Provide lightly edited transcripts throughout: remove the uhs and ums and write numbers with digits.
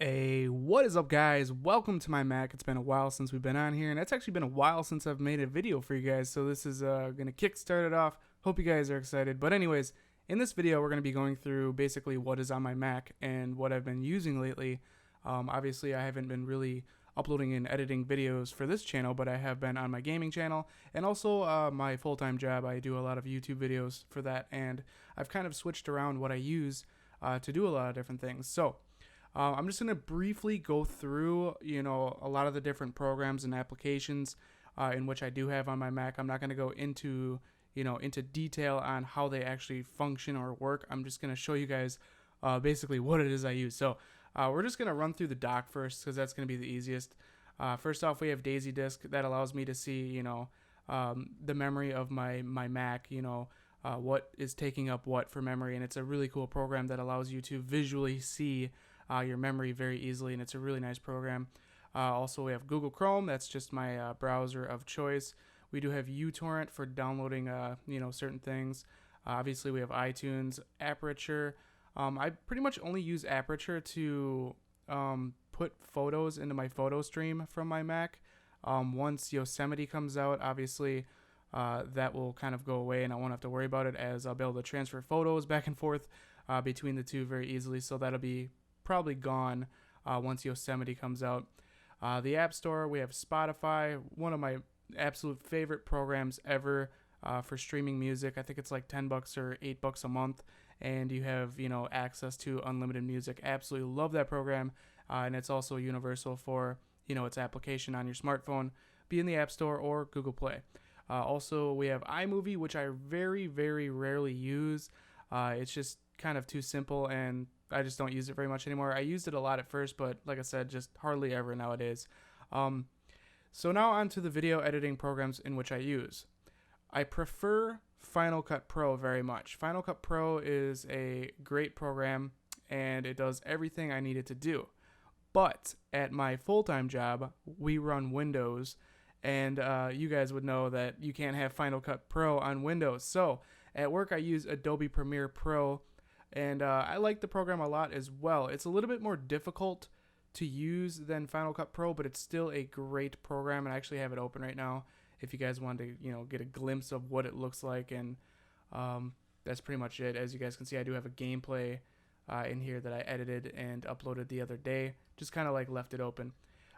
Hey, what is up, guys? Welcome to my Mac. It's been a while since we've been on here, and it's actually been a while since I've made a video for you guys, so this is going to kickstart it off. Hope you guys are excited. But anyways, in this video, we're going to be going through basically what is on my Mac and what I've been using lately. Obviously, I haven't been really uploading and editing videos for this channel, but I have been on my gaming channel, and also my full-time job. I do a lot of YouTube videos for that, and I've kind of switched around what I use to do a lot of different things. So I'm just going to briefly go through, a lot of the different programs and applications in which I do have on my Mac. I'm not going to go into, into detail on how they actually function or work. I'm just going to show you guys basically what it is I use. So we're just going to run through the dock first because that's going to be the easiest. First off, we have Daisy Disk that allows me to see, the memory of my Mac, what is taking up what for memory. And it's a really cool program that allows you to visually see your memory very easily, and it's a really nice program. Also, we have Google Chrome. That's just my browser of choice. We do have uTorrent for downloading, certain things. Obviously, we have iTunes, Aperture. I pretty much only use Aperture to put photos into my photo stream from my Mac. Once Yosemite comes out, obviously, that will kind of go away, and I won't have to worry about it, as I'll be able to transfer photos back and forth between the two very easily. So that'll be probably gone once Yosemite comes out. The App Store, we have Spotify, one of my absolute favorite programs ever for streaming music. I think it's like $10 or $8 a month, and you have access to unlimited music. Absolutely love that program, and it's also universal for its application on your smartphone, be in the App Store or Google Play. Also, we have iMovie, which I very, very rarely use. It's just kind of too simple, and I just don't use it very much anymore. I used it a lot at first, but like I said, just hardly ever nowadays. So now on to the video editing programs in which I use. I prefer Final Cut Pro very much. Final Cut Pro is a great program, and it does everything I need it to do. But at my full-time job, we run Windows, and you guys would know that you can't have Final Cut Pro on Windows. So at work, I use Adobe Premiere Pro, and I like the program a lot as well. It's a little bit more difficult to use than Final Cut Pro, but it's still a great program, and I actually have it open right now if you guys want to, get a glimpse of what it looks like. And that's pretty much it. As you guys can see, I do have a gameplay in here that I edited and uploaded the other day. Just kind of like left it open.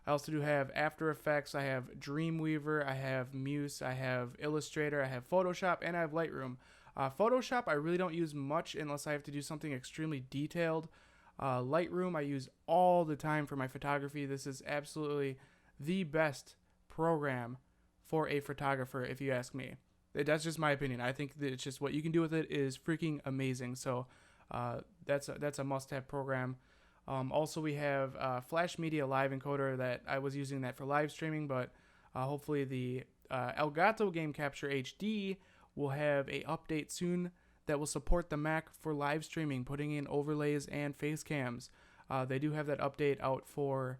I also do have After Effects, I have Dreamweaver, I have Muse, I have Illustrator, I have Photoshop, and I have Lightroom. Photoshop I really don't use much unless I have to do something extremely detailed. Lightroom I use all the time for my photography. This is absolutely the best program for a photographer, if you ask me. That's just my opinion. I think that it's just what you can do with it is freaking amazing. So that's a must-have program. Also, we have Flash Media Live Encoder that I was using that for live streaming, but hopefully the Elgato Game Capture HD will have a update soon that will support the Mac for live streaming, putting in overlays and face cams. They do have that update out for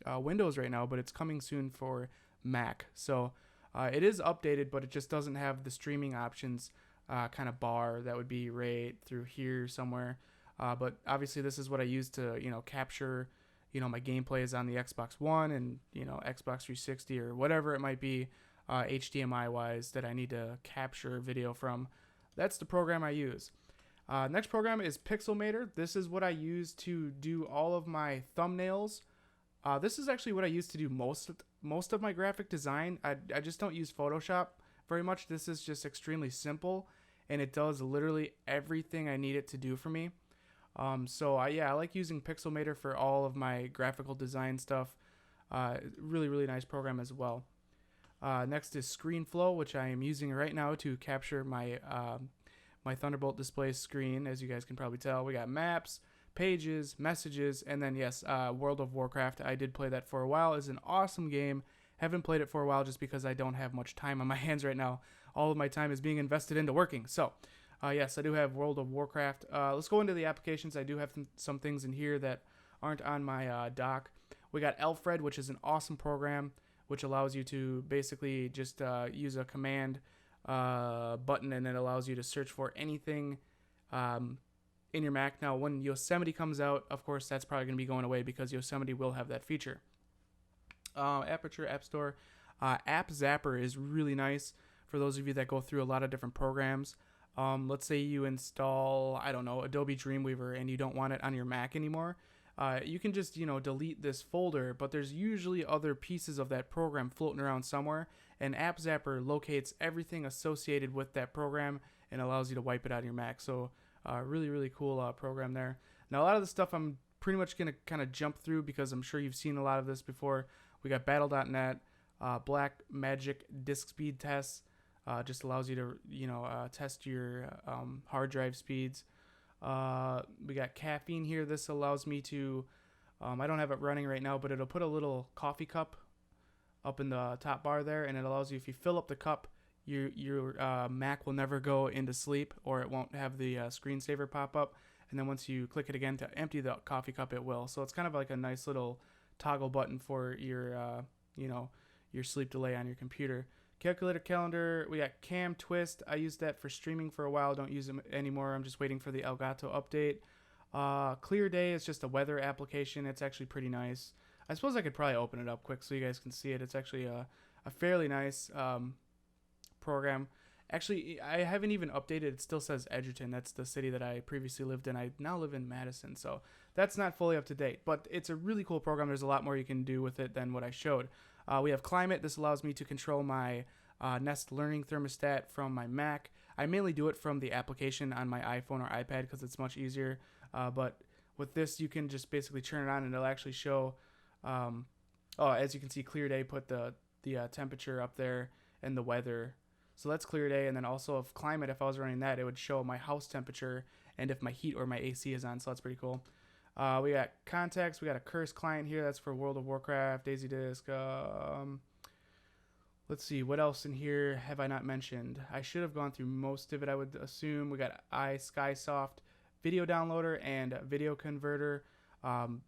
Windows right now, but it's coming soon for Mac. So it is updated, but it just doesn't have the streaming options kind of bar that would be right through here somewhere. But obviously this is what I use to, capture, my gameplays on the Xbox One and, Xbox 360 or whatever it might be, HDMI wise, that I need to capture video from. That's the program I use. Next program is Pixelmator. This is what I use to do all of my thumbnails. This is actually what I use to do most of my graphic design. I just don't use Photoshop very much. This is just extremely simple, and it does literally everything I need it to do for me. I like using Pixelmator for all of my graphical design stuff. Really, really nice program as well. Next is ScreenFlow, which I am using right now to capture my my Thunderbolt display screen. As you guys can probably tell, we got maps, pages, messages, and then yes, World of Warcraft. I did play that for a while. It's an awesome game. Haven't played it for a while just because I don't have much time on my hands right now. All of my time is being invested into working. So yes, I do have World of Warcraft. Let's go into the applications. I do have some things in here that aren't on my dock. We got Alfred, which is an awesome program, which allows you to basically just use a command button, and it allows you to search for anything in your Mac. Now, when Yosemite comes out, of course, that's probably going to be going away because Yosemite will have that feature. Aperture, App Store. App Zapper is really nice for those of you that go through a lot of different programs. Let's say you install, I don't know, Adobe Dreamweaver and you don't want it on your Mac anymore. You can just, delete this folder, but there's usually other pieces of that program floating around somewhere, and App Zapper locates everything associated with that program and allows you to wipe it out of your Mac. So really, really cool program there. Now, a lot of the stuff I'm pretty much going to kind of jump through because I'm sure you've seen a lot of this before. We got Battle.net, Black Magic Disk Speed Tests. Just allows you to, test your hard drive speeds. We got Caffeine here. This allows me to, I don't have it running right now, but it'll put a little coffee cup up in the top bar there, and it allows you, if you fill up the cup, your Mac will never go into sleep, or it won't have the screensaver pop up. And then once you click it again to empty the coffee cup, it will. So it's kind of like a nice little toggle button for your, your sleep delay on your computer. Calculator calendar, we got Cam Twist. I used that for streaming for a while. Don't use it anymore. I'm just waiting for the Elgato update. Clear Day is just a weather application. It's actually pretty nice. I suppose I could probably open it up quick so you guys can see it. It's actually a fairly nice program. Actually, I haven't even updated. It still says Edgerton. That's the city that I previously lived in. I now live in Madison, so that's not fully up to date. But it's a really cool program. There's a lot more you can do with it than what I showed. We have Climate. This allows me to control my Nest Learning thermostat from my Mac. I mainly do it from the application on my iPhone or iPad because it's much easier. But with this, you can just basically turn it on and it'll actually show, as you can see, Clear Day put the temperature up there and the weather. So that's Clear Day. And then also if Climate, if I was running that, it would show my house temperature and if my heat or my AC is on. So that's pretty cool. We got Contacts. We got a Curse client here. That's for World of Warcraft, Daisy Disk. Let's see. What else in here have I not mentioned? I should have gone through most of it, I would assume. We got iSkysoft video downloader and video converter.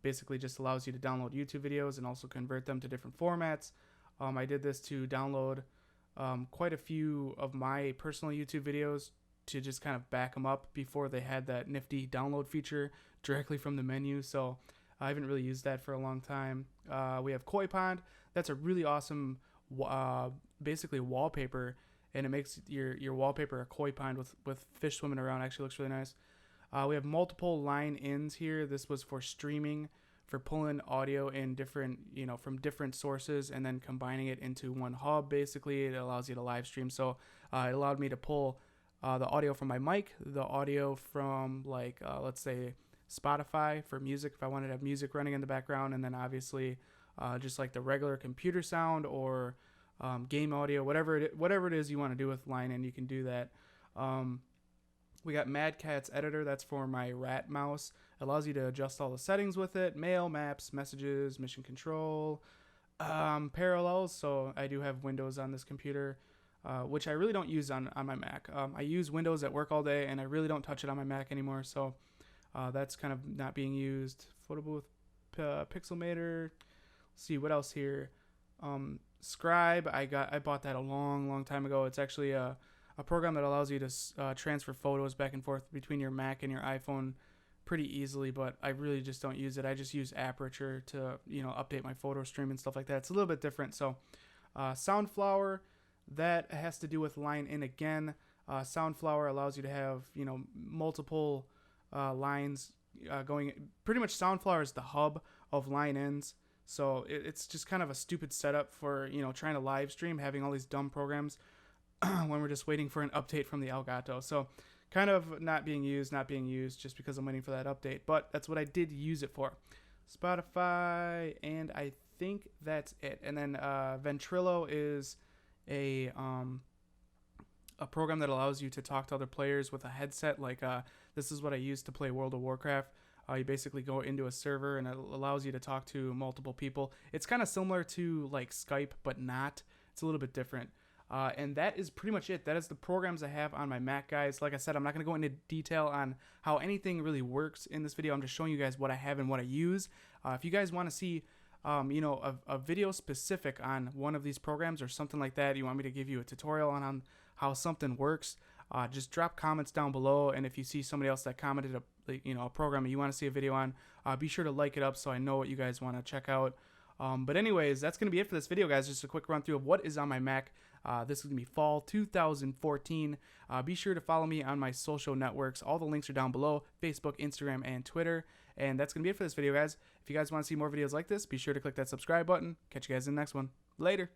Basically just allows you to download YouTube videos and also convert them to different formats. I did this to download quite a few of my personal YouTube videos to just kind of back them up before they had that nifty download feature directly from the menu. So I haven't really used that for a long time. We have Koi Pond. That's a really awesome basically wallpaper, and it makes your wallpaper a koi pond with fish swimming around. Actually looks really nice. We have multiple line ins here. This was for streaming, for pulling audio in different, from different sources and then combining it into one hub. Basically, it allows you to live stream. So it allowed me to pull the audio from my mic, the audio from let's say Spotify for music if I wanted to have music running in the background, and then obviously just like the regular computer sound or game audio, whatever it is you want to do with line in, you can do that. We got Mad Catz Editor. That's for my rat mouse. It allows you to adjust all the settings with it. Mail, maps, messages, mission control, parallels. So I do have Windows on this computer, which I really don't use on my Mac. I use Windows at work all day, and I really don't touch it on my Mac anymore. So that's kind of not being used. Photo booth, Pixelmator. Let's see what else here. Scribe. I bought that a long time ago. It's actually a program that allows you to transfer photos back and forth between your Mac and your iPhone pretty easily, but I really just don't use it. I just use Aperture to update my photo stream and stuff like that. It's a little bit different. So Soundflower, that has to do with line in again. Soundflower allows you to have multiple lines going. Pretty much Soundflower is the hub of line ins. So it's just kind of a stupid setup for trying to live stream, having all these dumb programs when we're just waiting for an update from the Elgato. So kind of not being used just because I'm waiting for that update. But that's what I did use it for. Spotify, and I think that's it. And then Ventrilo is a program that allows you to talk to other players with a headset. This is what I use to play World of Warcraft. You basically go into a server and it allows you to talk to multiple people. It's kind of similar to like Skype, but not. It's a little bit different. And that is pretty much it. That is the programs I have on my Mac, guys. Like I said, I'm not going to go into detail on how anything really works in this video. I'm just showing you guys what I have and what I use. If you guys want to see, a video specific on one of these programs or something like that, you want me to give you a tutorial on how something works, just drop comments down below. And if you see somebody else that commented a program that you want to see a video on, be sure to like it up so I know what you guys want to check out. But anyways, that's going to be it for this video, guys. Just a quick run through of what is on my Mac. This is going to be fall 2014. Be sure to follow me on my social networks. All the links are down below: Facebook, Instagram, and Twitter. And that's going to be it for this video, guys. If you guys want to see more videos like this, be sure to click that subscribe button. Catch you guys in the next one. Later.